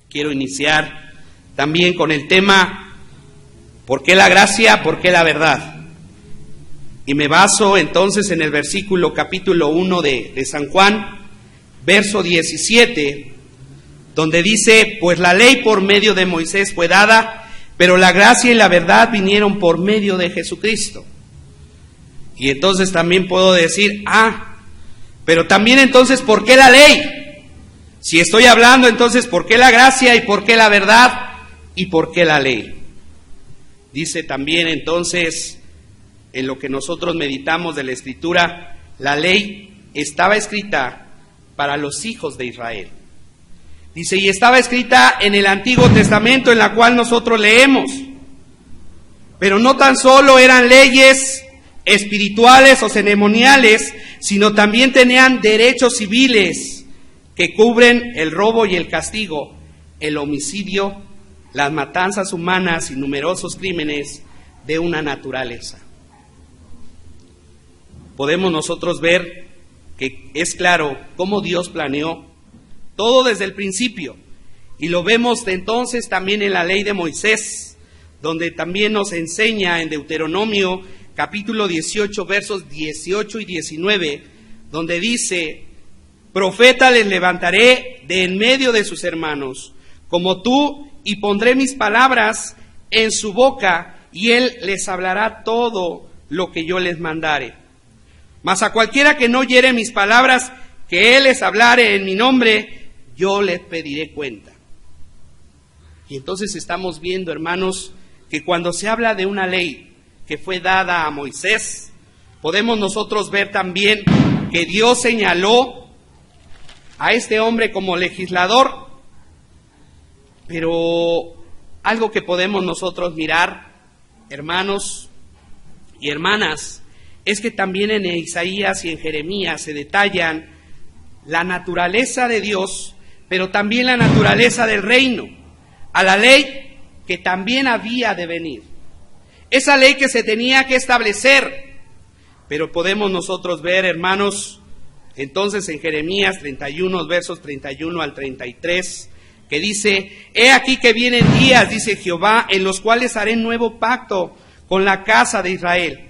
quiero iniciar también con el tema ¿por qué la gracia? ¿Por qué la verdad? Y me baso entonces en el versículo capítulo 1 de San Juan, verso 17, donde dice, pues la ley por medio de Moisés fue dada, pero la gracia y la verdad vinieron por medio de Jesucristo. Y entonces también puedo decir, pero también entonces, ¿por qué la ley? Si estoy hablando entonces, ¿por qué la gracia y por qué la verdad y por qué la ley? Dice también entonces, en lo que nosotros meditamos de la Escritura, la ley estaba escrita para los hijos de Israel. Dice, y estaba escrita en el Antiguo Testamento, en la cual nosotros leemos. Pero no tan solo eran leyes espirituales o ceremoniales, sino también tenían derechos civiles que cubren el robo y el castigo, el homicidio, las matanzas humanas y numerosos crímenes de una naturaleza. Podemos nosotros ver que es claro cómo Dios planeó todo desde el principio, y lo vemos entonces también en la ley de Moisés, donde también nos enseña en Deuteronomio capítulo 18, versos 18 y 19, donde dice, profeta les levantaré de en medio de sus hermanos, como tú, y pondré mis palabras en su boca, y él les hablará todo lo que yo les mandare. Mas a cualquiera que no oyere mis palabras, que él les hablare en mi nombre, yo les pediré cuenta. Y entonces estamos viendo, hermanos, que cuando se habla de una ley que fue dada a Moisés, podemos nosotros ver también que Dios señaló a este hombre como legislador, pero algo que podemos nosotros mirar, hermanos y hermanas, es que también en Isaías y en Jeremías se detallan la naturaleza de Dios, pero también la naturaleza del reino, a la ley que también había de venir. Esa ley que se tenía que establecer, pero podemos nosotros ver, hermanos, entonces en Jeremías 31, versos 31 al 33, que dice, he aquí que vienen días, dice Jehová, en los cuales haré nuevo pacto con la casa de Israel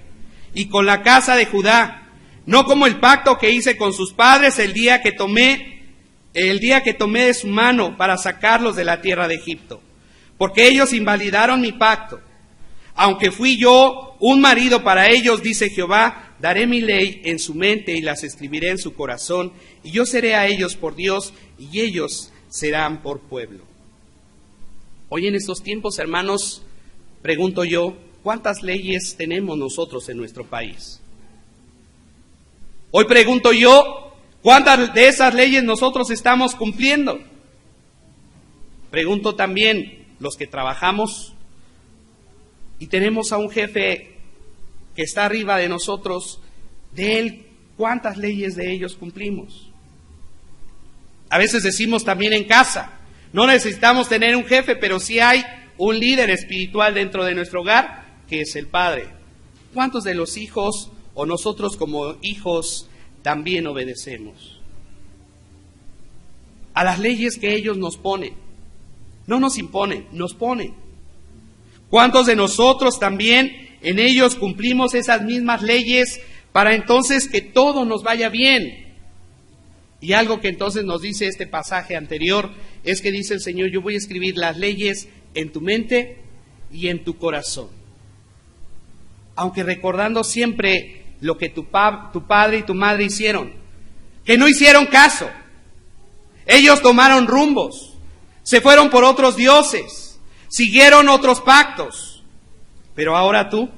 y con la casa de Judá, no como el pacto que hice con sus padres el día que tomé de su mano para sacarlos de la tierra de Egipto, porque ellos invalidaron mi pacto. Aunque fui yo un marido para ellos, dice Jehová, daré mi ley en su mente y las escribiré en su corazón, y yo seré a ellos por Dios, y ellos serán por pueblo. Hoy en estos tiempos, hermanos, pregunto yo, ¿cuántas leyes tenemos nosotros en nuestro país? Hoy pregunto yo, ¿cuántas de esas leyes nosotros estamos cumpliendo? Pregunto también, los que trabajamos y tenemos a un jefe que está arriba de nosotros, de él, ¿cuántas leyes de ellos cumplimos? A veces decimos también en casa, no necesitamos tener un jefe, pero sí hay un líder espiritual dentro de nuestro hogar, que es el Padre. ¿Cuántos de los hijos o nosotros como hijos también obedecemos a las leyes que ellos nos ponen? No nos imponen, nos ponen. ¿Cuántos de nosotros también en ellos cumplimos esas mismas leyes para entonces que todo nos vaya bien? Y algo que entonces nos dice este pasaje anterior es que dice el Señor, yo voy a escribir las leyes en tu mente y en tu corazón. Aunque recordando siempre lo que tu padre y tu madre hicieron, que no hicieron caso. Ellos tomaron rumbos, se fueron por otros dioses, siguieron otros pactos. Pero ahora tú,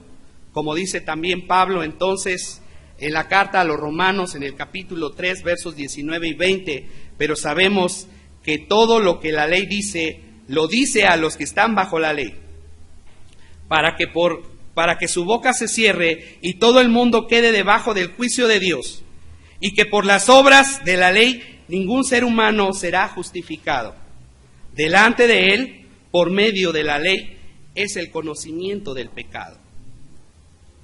como dice también Pablo entonces en la carta a los Romanos en el capítulo 3, versos 19 y 20, pero sabemos que todo lo que la ley dice, lo dice a los que están bajo la ley, para que su boca se cierre y todo el mundo quede debajo del juicio de Dios, y que por las obras de la ley ningún ser humano será justificado. Delante de él, por medio de la ley, es el conocimiento del pecado.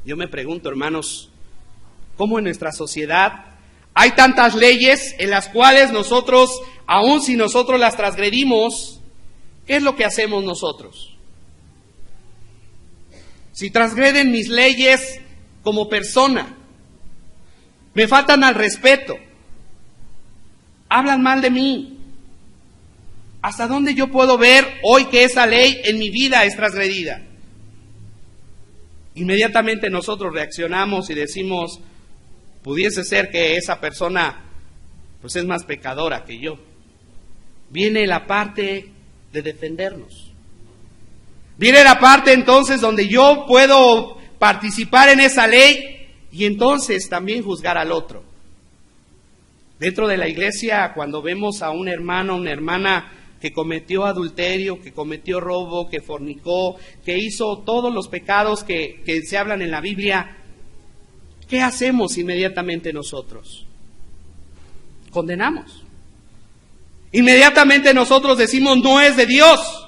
Yo me pregunto, hermanos, ¿cómo en nuestra sociedad hay tantas leyes en las cuales nosotros, aun si nosotros las transgredimos, ¿Qué es lo que hacemos nosotros? Si transgreden mis leyes como persona, me faltan al respeto, hablan mal de mí, ¿hasta dónde yo puedo ver hoy que esa ley en mi vida es transgredida? Inmediatamente nosotros reaccionamos y decimos, pudiese ser que esa persona pues es más pecadora que yo. Viene la parte de defendernos. Viene la parte entonces donde yo puedo participar en esa ley y entonces también juzgar al otro. Dentro de la iglesia, cuando vemos a un hermano, una hermana que cometió adulterio, que cometió robo, que fornicó, que hizo todos los pecados que se hablan en la Biblia, ¿qué hacemos inmediatamente nosotros? Condenamos. Inmediatamente nosotros decimos, no es de Dios.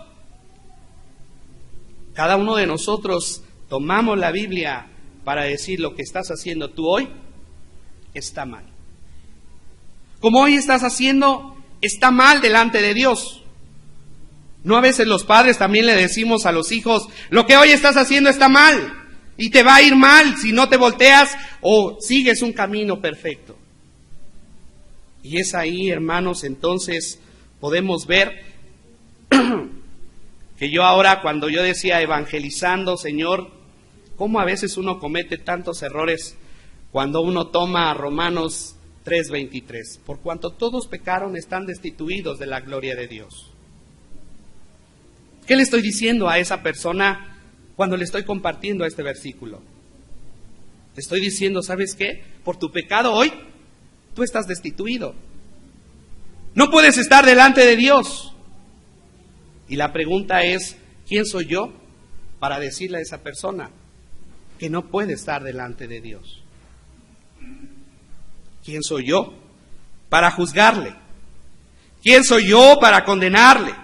Cada uno de nosotros tomamos la Biblia para decir lo que estás haciendo tú hoy está mal. Como hoy estás haciendo, está mal delante de Dios. No a veces los padres también le decimos a los hijos, lo que hoy estás haciendo está mal y te va a ir mal si no te volteas o sigues un camino perfecto. Y es ahí, hermanos, entonces podemos ver que yo ahora, cuando yo decía evangelizando, Señor, cómo a veces uno comete tantos errores cuando uno toma Romanos 3:23. Por cuanto todos pecaron, están destituidos de la gloria de Dios. ¿Qué le estoy diciendo a esa persona cuando le estoy compartiendo este versículo? Le estoy diciendo, ¿sabes qué? Por tu pecado hoy, tú estás destituido. No puedes estar delante de Dios. Y la pregunta es, ¿quién soy yo para decirle a esa persona que no puede estar delante de Dios? ¿Quién soy yo para juzgarle? ¿Quién soy yo para condenarle?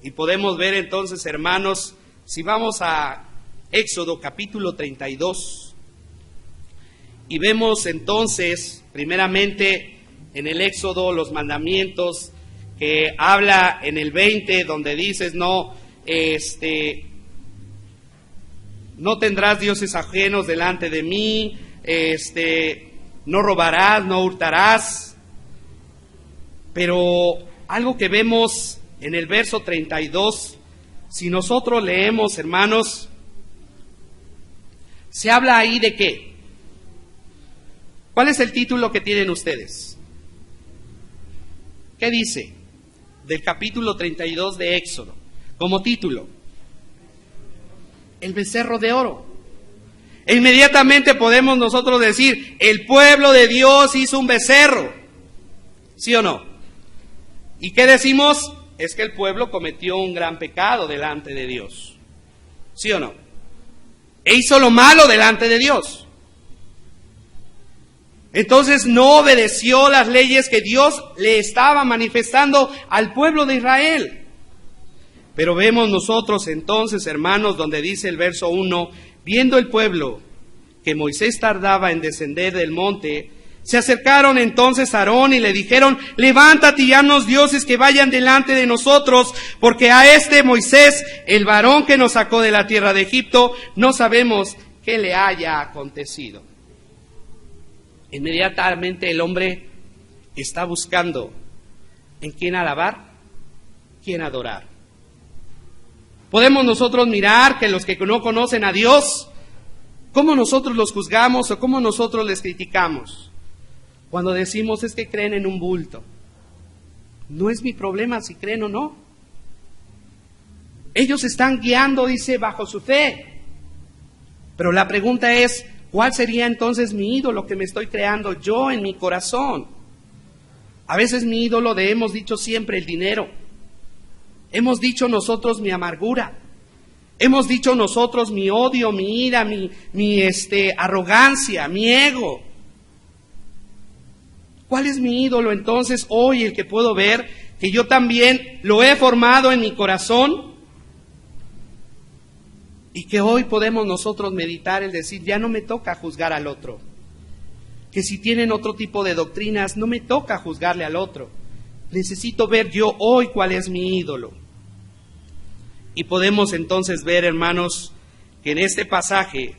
Y podemos ver entonces, hermanos, si vamos a Éxodo capítulo 32, y vemos entonces, primeramente, en el Éxodo los mandamientos que habla en el 20, donde dices, no tendrás dioses ajenos delante de mí, no robarás, no hurtarás. Pero algo que vemos en el verso 32, si nosotros leemos, hermanos, se habla ahí de qué. ¿Cuál es el título que tienen ustedes? ¿Qué dice? Del capítulo 32 de Éxodo, como título, el becerro de oro. E inmediatamente podemos nosotros decir, el pueblo de Dios hizo un becerro, ¿sí o no? ¿Y qué decimos? Es que el pueblo cometió un gran pecado delante de Dios, ¿sí o no? E hizo lo malo delante de Dios. Entonces no obedeció las leyes que Dios le estaba manifestando al pueblo de Israel. Pero vemos nosotros entonces, hermanos, donde dice el verso 1, viendo el pueblo que Moisés tardaba en descender del monte, se acercaron entonces a Aarón y le dijeron, levántate y haznos dioses que vayan delante de nosotros, porque a este Moisés, el varón que nos sacó de la tierra de Egipto, no sabemos qué le haya acontecido. Inmediatamente el hombre está buscando en quién alabar, quién adorar. Podemos nosotros mirar que los que no conocen a Dios, cómo nosotros los juzgamos o cómo nosotros les criticamos. Cuando decimos es que creen en un bulto. No es mi problema si creen o no. Ellos están guiando, dice, bajo su fe. Pero la pregunta es, ¿cuál sería entonces mi ídolo que me estoy creando yo en mi corazón? A veces mi ídolo hemos dicho siempre el dinero. Hemos dicho nosotros mi amargura. Hemos dicho nosotros mi odio, mi ira, mi arrogancia, mi ego. ¿Cuál es mi ídolo entonces hoy, el que puedo ver que yo también lo he formado en mi corazón? Y que hoy podemos nosotros meditar el decir, ya no me toca juzgar al otro. Que si tienen otro tipo de doctrinas, no me toca juzgarle al otro. Necesito ver yo hoy cuál es mi ídolo. Y podemos entonces ver, hermanos, que en este pasaje,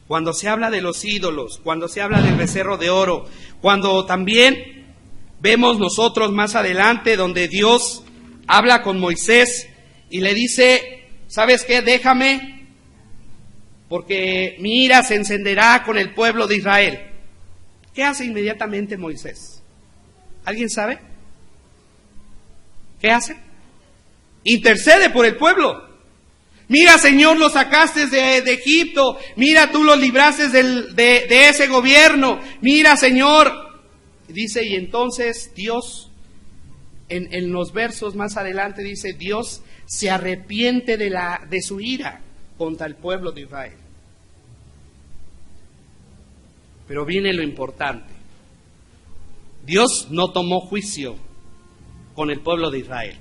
cuando se habla de los ídolos, cuando se habla del becerro de oro, cuando también vemos nosotros más adelante donde Dios habla con Moisés y le dice, ¿sabes qué? Déjame, porque mi ira se encenderá con el pueblo de Israel. ¿Qué hace inmediatamente Moisés? ¿Alguien sabe? ¿Qué hace? Intercede por el pueblo. Mira, Señor, los sacaste de Egipto. Mira, tú los libraste de ese gobierno. Mira, Señor. Dice, y entonces Dios, en los versos más adelante, dice, Dios se arrepiente de su ira contra el pueblo de Israel. Pero viene lo importante. Dios no tomó juicio con el pueblo de Israel.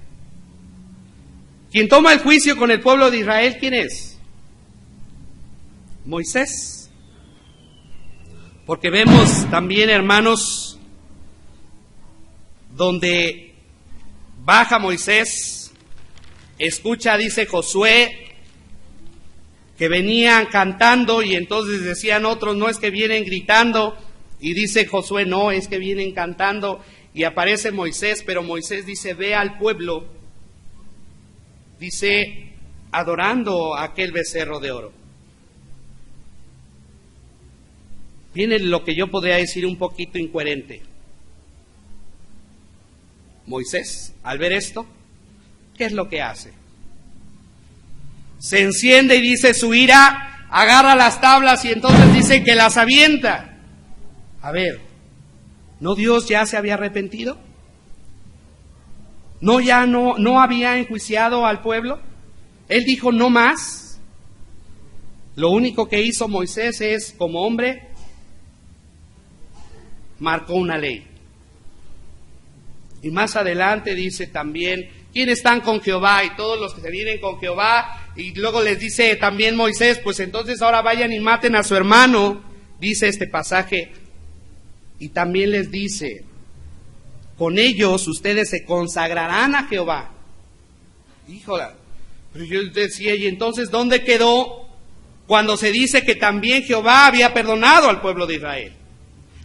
Quien toma el juicio con el pueblo de Israel, ¿quién es? Moisés. Porque vemos también, hermanos, donde baja Moisés, escucha, dice Josué, que venían cantando y entonces decían otros, no es que vienen gritando, y dice Josué, no, es que vienen cantando, y aparece Moisés, pero Moisés dice, ve al pueblo, dice, adorando a aquel becerro de oro. Viene lo que yo podría decir un poquito incoherente. Moisés, al ver esto, ¿qué es lo que hace? Se enciende y dice su ira, agarra las tablas y entonces dice que las avienta. A ver, ¿no Dios ya se había arrepentido? ¿No ya no había enjuiciado al pueblo? Él dijo no más. Lo único que hizo Moisés es, como hombre, marcó una ley. Y más adelante dice también, ¿quiénes están con Jehová? Y todos los que se vienen con Jehová. Y luego les dice también Moisés, pues entonces ahora vayan y maten a su hermano, dice este pasaje. Y también les dice, con ellos ustedes se consagrarán a Jehová. Híjola, pero yo decía, ¿y entonces dónde quedó cuando se dice que también Jehová había perdonado al pueblo de Israel?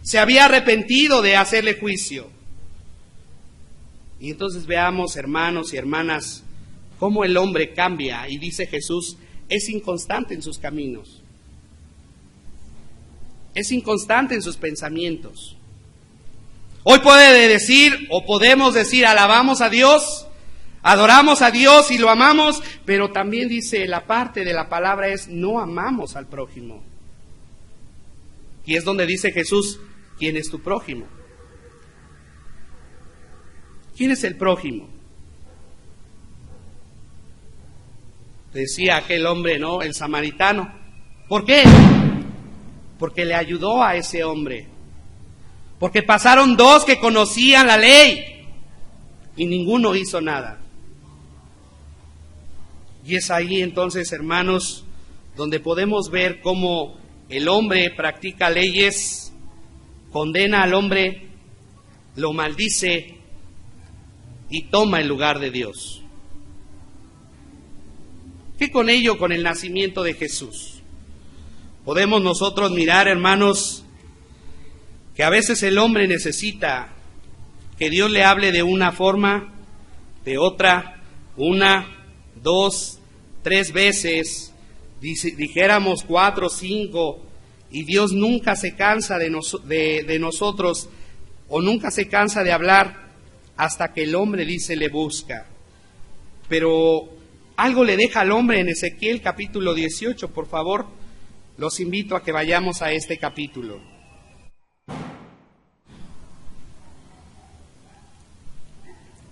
Se había arrepentido de hacerle juicio. Y entonces veamos, hermanos y hermanas, cómo el hombre cambia, y dice Jesús, es inconstante en sus caminos. Es inconstante en sus pensamientos. Hoy puede decir, o podemos decir, alabamos a Dios, adoramos a Dios y lo amamos, pero también dice, la parte de la palabra es, no amamos al prójimo. Y es donde dice Jesús, ¿quién es tu prójimo? ¿Quién es el prójimo? Decía aquel hombre, ¿no? El samaritano. ¿Por qué? Porque le ayudó a ese hombre. Porque pasaron dos que conocían la ley y ninguno hizo nada. Y es ahí entonces, hermanos, donde podemos ver cómo el hombre practica leyes, condena al hombre, lo maldice y toma el lugar de Dios. ¿Qué con ello, con el nacimiento de Jesús? Podemos nosotros mirar, hermanos, que a veces el hombre necesita que Dios le hable de una forma, de otra, 1, 2, 3 veces, dijéramos 4, 5, y Dios nunca se cansa de nosotros, o nunca se cansa de hablar, hasta que el hombre dice le busca. Pero algo le deja al hombre en Ezequiel capítulo 18, por favor, los invito a que vayamos a este capítulo.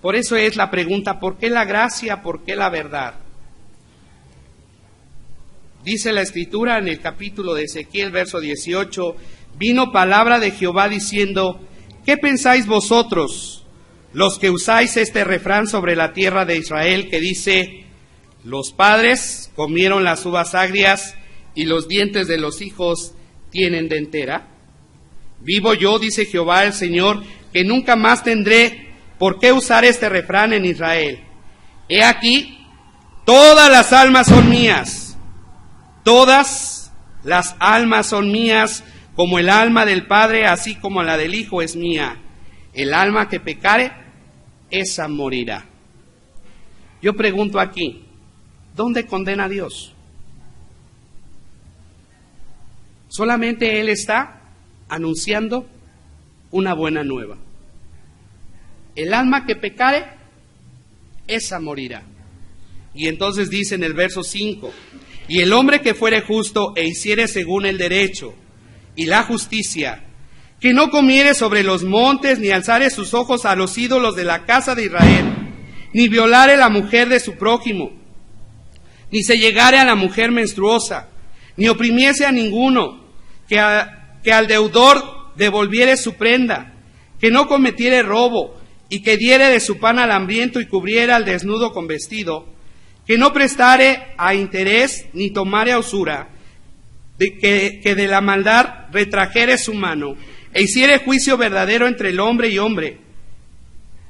Por eso es la pregunta, ¿por qué la gracia? ¿Por qué la verdad? Dice la Escritura en el capítulo de Ezequiel, verso 18, vino palabra de Jehová diciendo, ¿qué pensáis vosotros, los que usáis este refrán sobre la tierra de Israel, que dice, los padres comieron las uvas agrias y los dientes de los hijos tienen dentera? Vivo yo, dice Jehová el Señor, que nunca más tendré por qué usar este refrán en Israel. He aquí, Todas las almas son mías, todas las almas son mías, como el alma del Padre, así como la del Hijo es mía. El alma que pecare, esa morirá. Yo pregunto aquí, ¿dónde condena a Dios? Solamente Él está anunciando una buena nueva. El alma que pecare, esa morirá. Y entonces dice en el verso 5, y el hombre que fuere justo e hiciere según el derecho y la justicia, que no comiere sobre los montes, ni alzare sus ojos a los ídolos de la casa de Israel, ni violare la mujer de su prójimo, ni se llegare a la mujer menstruosa, ni oprimiese a ninguno, que al deudor devolviere su prenda, que no cometiere robo, y que diere de su pan al hambriento y cubriera al desnudo con vestido, que no prestare a interés ni tomare a usura, que de la maldad retrajere su mano, e hiciere juicio verdadero entre el hombre y hombre,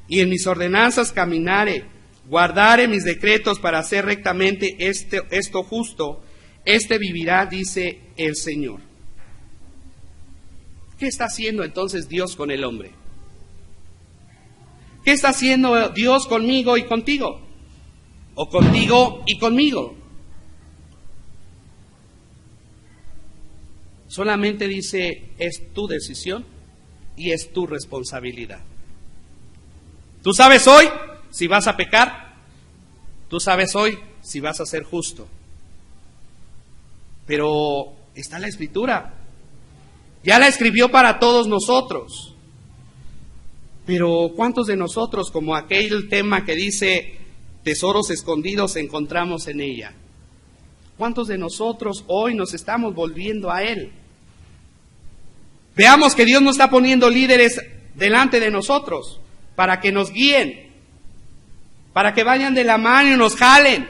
y en mis ordenanzas caminare, guardare mis decretos para hacer rectamente esto justo, este vivirá, dice el Señor. ¿Qué está haciendo entonces Dios con el hombre? ¿Qué está haciendo Dios conmigo y contigo? ¿O contigo y conmigo? Solamente dice, es tu decisión y es tu responsabilidad. Tú sabes hoy si vas a pecar, tú sabes hoy si vas a ser justo. Pero está la Escritura, ya la escribió para todos nosotros. Pero ¿cuántos de nosotros, como aquel tema que dice, tesoros escondidos encontramos en ella? ¿Cuántos de nosotros hoy nos estamos volviendo a Él? Veamos que Dios no está poniendo líderes delante de nosotros para que nos guíen, para que vayan de la mano y nos jalen.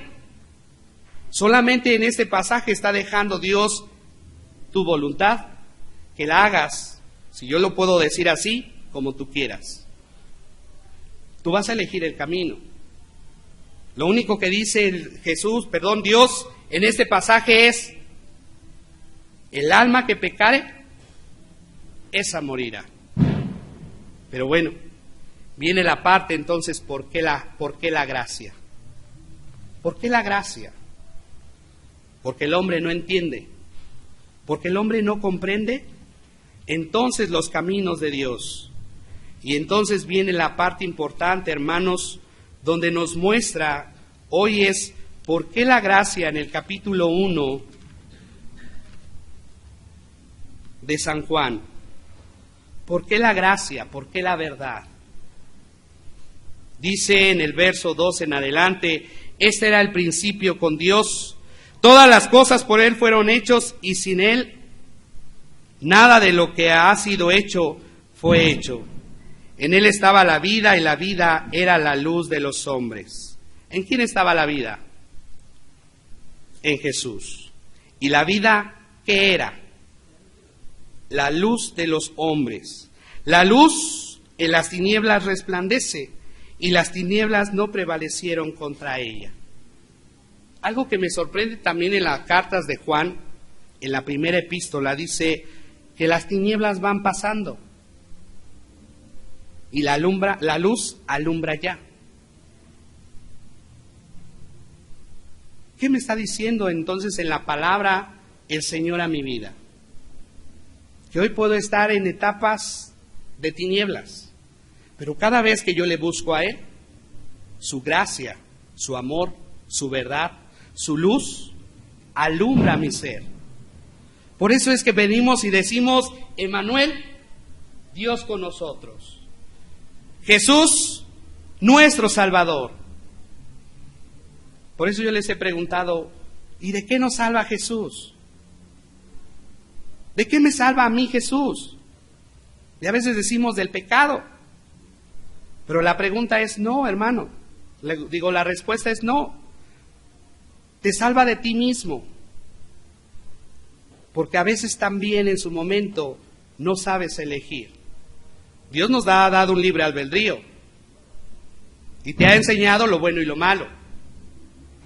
Solamente en este pasaje está dejando Dios tu voluntad, que la hagas, si yo lo puedo decir así, como tú quieras. Tú vas a elegir el camino. Lo único que dice Dios en este pasaje es, el alma que pecare, esa morirá. Pero bueno, viene la parte entonces, ¿por qué la gracia? ¿Por qué la gracia? Porque el hombre no entiende, porque el hombre no comprende entonces los caminos de Dios. Y entonces viene la parte importante, hermanos, donde nos muestra, hoy es, ¿por qué la gracia? En el capítulo 1 de San Juan. ¿Por qué la gracia? ¿Por qué la verdad? Dice en el verso 2 en adelante, este era el principio con Dios. Todas las cosas por Él fueron hechos y sin Él nada de lo que ha sido hecho fue hecho. En Él estaba la vida y la vida era la luz de los hombres. ¿En quién estaba la vida? En Jesús. ¿Y la vida qué era? La luz de los hombres. La luz en las tinieblas resplandece y las tinieblas no prevalecieron contra ella. Algo que me sorprende también en las cartas de Juan, en la primera epístola, dice que las tinieblas van pasando y la luz alumbra ya. ¿Qué me está diciendo entonces en la palabra el Señor a mi vida? Que hoy puedo estar en etapas de tinieblas, pero cada vez que yo le busco a Él, su gracia, su amor, su verdad, su luz, alumbra mi ser. Por eso es que venimos y decimos, Emmanuel, Dios con nosotros. Jesús, nuestro Salvador. Por eso yo les he preguntado, ¿y de qué nos salva Jesús? ¿De qué me salva a mí Jesús? Y a veces decimos del pecado. Pero la pregunta es no, hermano. La respuesta es no. Te salva de ti mismo. Porque a veces también en su momento no sabes elegir. Dios nos ha dado un libre albedrío. Y te ha enseñado lo bueno y lo malo.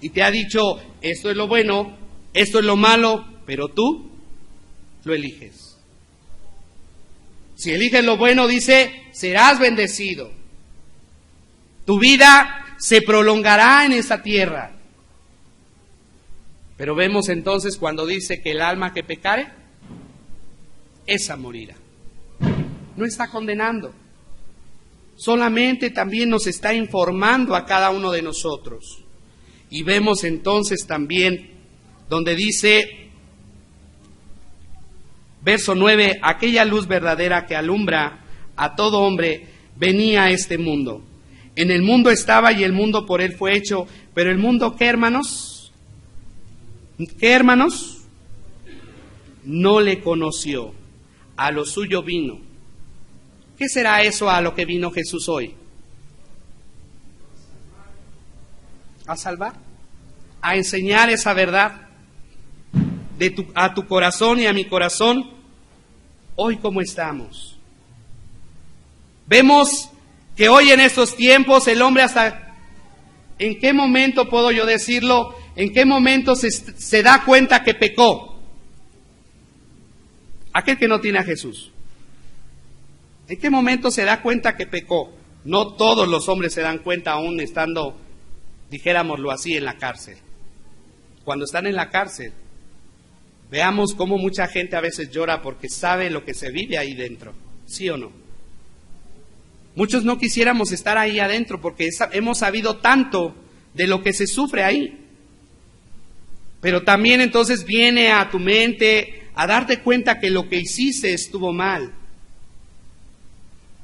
y te ha dicho, esto es lo bueno, esto es lo malo, pero tú lo eliges. Si eliges lo bueno, dice, serás bendecido. Tu vida se prolongará en esta tierra. Pero vemos entonces cuando dice que el alma que pecare, esa morirá. No está condenando. Solamente también nos está informando a cada uno de nosotros. Y vemos entonces también donde dice, verso 9, aquella luz verdadera que alumbra a todo hombre venía a este mundo. En el mundo estaba y el mundo por él fue hecho, pero el mundo, ¿qué hermanos? ¿Qué hermanos? No le conoció, a lo suyo vino. ¿Qué será eso a lo que vino Jesús hoy? A salvar, a enseñar esa verdad a tu corazón y a mi corazón. Hoy, ¿cómo estamos? Vemos que hoy en estos tiempos el hombre hasta, ¿en qué momento puedo yo decirlo? ¿En qué momento se da cuenta que pecó? Aquel que no tiene a Jesús. ¿En qué momento se da cuenta que pecó? No todos los hombres se dan cuenta aún estando, dijéramoslo así, en la cárcel. Cuando están en la cárcel, veamos cómo mucha gente a veces llora porque sabe lo que se vive ahí dentro, ¿sí o no? Muchos no quisiéramos estar ahí adentro porque hemos sabido tanto de lo que se sufre ahí. Pero también entonces viene a tu mente a darte cuenta que lo que hiciste estuvo mal.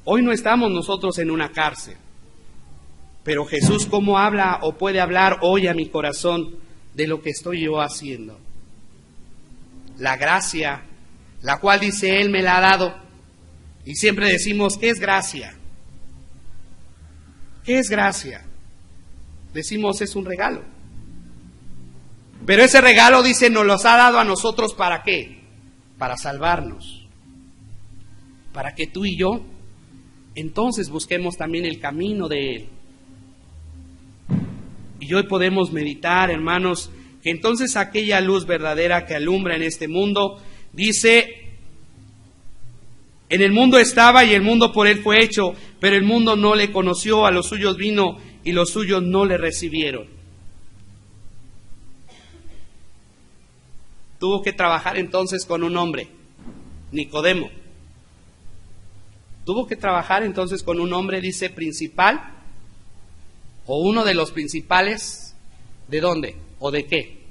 Hoy no estamos nosotros en una cárcel, pero Jesús, ¿cómo habla o puede hablar hoy a mi corazón de lo que estoy yo haciendo? La gracia, la cual dice Él me la ha dado. Y siempre decimos, ¿qué es gracia? ¿Qué es gracia? Decimos, es un regalo. Pero ese regalo, dice, nos los ha dado a nosotros, ¿para qué? Para salvarnos. Para que tú y yo, entonces busquemos también el camino de Él. Y hoy podemos meditar, hermanos, que entonces aquella luz verdadera que alumbra en este mundo, dice, en el mundo estaba y el mundo por Él fue hecho, pero el mundo no le conoció, a los suyos vino y los suyos no le recibieron. Tuvo que trabajar entonces con un hombre, Nicodemo. Tuvo que trabajar entonces con un hombre, dice, principal, o uno de los principales, ¿de dónde? ¿O de qué?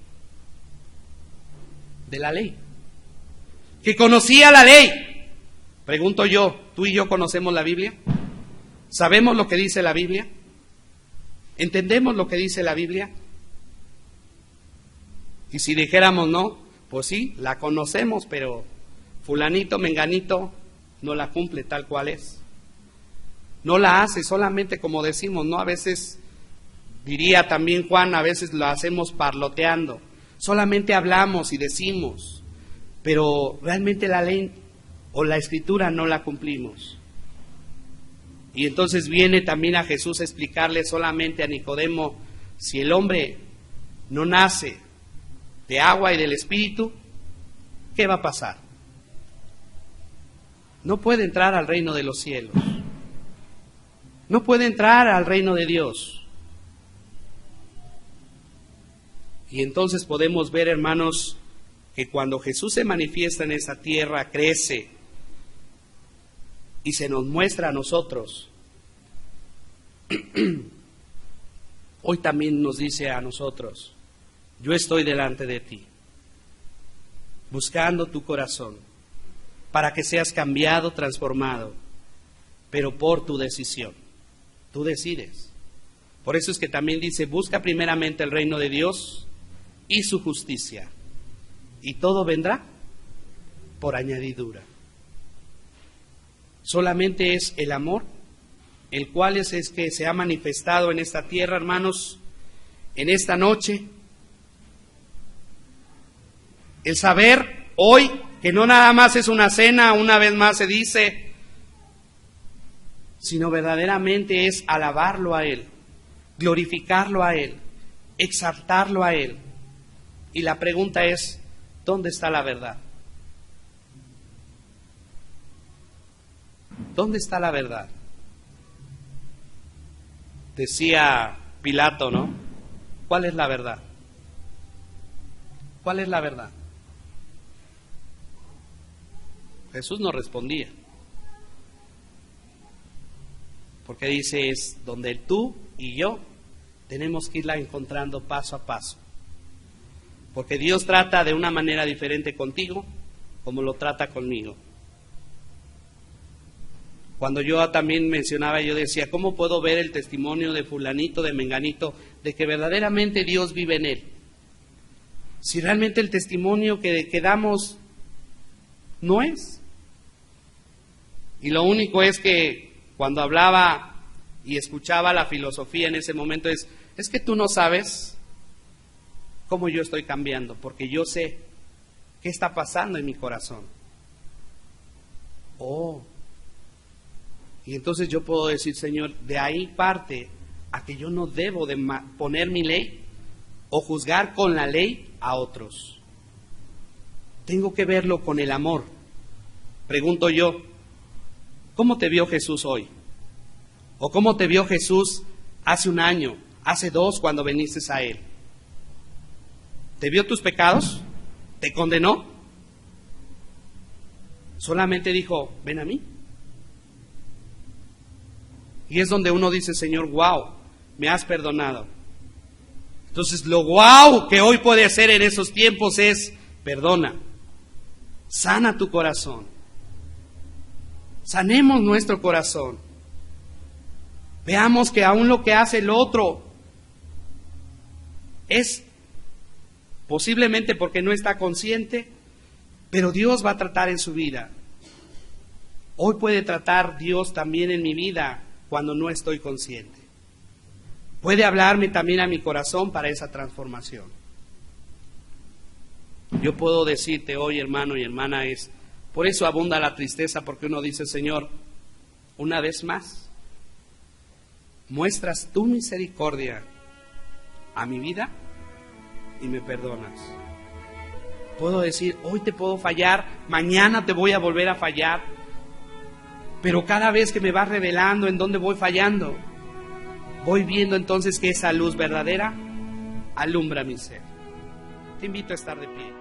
De la ley. Que conocía la ley. Pregunto yo, ¿tú y yo conocemos la Biblia? ¿Sabemos lo que dice la Biblia? ¿Entendemos lo que dice la Biblia? Y si dijéramos no, pues sí, la conocemos, pero fulanito, menganito, no la cumple tal cual es. No la hace solamente como decimos, ¿no? A veces, diría también Juan, a veces lo hacemos parloteando. Solamente hablamos y decimos, pero realmente la ley o la escritura no la cumplimos. Y entonces viene también a Jesús a explicarle solamente a Nicodemo, si el hombre no nace de agua y del Espíritu, ¿qué va a pasar? No puede entrar al reino de los cielos. No puede entrar al reino de Dios. Y entonces podemos ver, hermanos, que cuando Jesús se manifiesta en esta tierra, crece y se nos muestra a nosotros. Hoy también nos dice a nosotros, yo estoy delante de ti, buscando tu corazón, para que seas cambiado, transformado, pero por tu decisión. Tú decides. Por eso es que también dice, busca primeramente el reino de Dios y su justicia, y todo vendrá por añadidura. Solamente es el amor, el cual es que se ha manifestado en esta tierra, hermanos, en esta noche. El saber hoy que no nada más es una cena, una vez más se dice, sino verdaderamente es alabarlo a Él, glorificarlo a Él, exaltarlo a Él. Y la pregunta es, ¿dónde está la verdad? ¿Dónde está la verdad? Decía Pilato, ¿no? ¿Cuál es la verdad? ¿Cuál es la verdad? Jesús no respondía. Porque dice, es donde tú y yo tenemos que irla encontrando paso a paso. Porque Dios trata de una manera diferente contigo como lo trata conmigo. Cuando yo también mencionaba, yo decía, ¿cómo puedo ver el testimonio de fulanito, de menganito, de que verdaderamente Dios vive en él? Si realmente el testimonio que damos no es. Y lo único es que cuando hablaba y escuchaba la filosofía en ese momento es que tú no sabes cómo yo estoy cambiando, porque yo sé qué está pasando en mi corazón. Y entonces yo puedo decir, Señor, de ahí parte a que yo no debo de poner mi ley o juzgar con la ley a otros. Tengo que verlo con el amor. Pregunto yo, ¿cómo te vio Jesús hoy? ¿O cómo te vio Jesús hace un año, hace 2 cuando viniste a Él? ¿Te vio tus pecados? ¿Te condenó? Solamente dijo, ven a mí. Y es donde uno dice, Señor, wow, me has perdonado. Entonces, lo wow que hoy puede hacer en esos tiempos es, perdona, sana tu corazón. Sanemos nuestro corazón. Veamos que aún lo que hace el otro es posiblemente porque no está consciente, pero Dios va a tratar en su vida. Hoy puede tratar Dios también en mi vida cuando no estoy consciente. Puede hablarme también a mi corazón para esa transformación. Yo puedo decirte hoy, hermano y hermana, por eso abunda la tristeza, porque uno dice, Señor, una vez más, muestras tu misericordia a mi vida y me perdonas. Puedo decir, hoy te puedo fallar, mañana te voy a volver a fallar, pero cada vez que me vas revelando en dónde voy fallando, voy viendo entonces que esa luz verdadera alumbra mi ser. Te invito a estar de pie.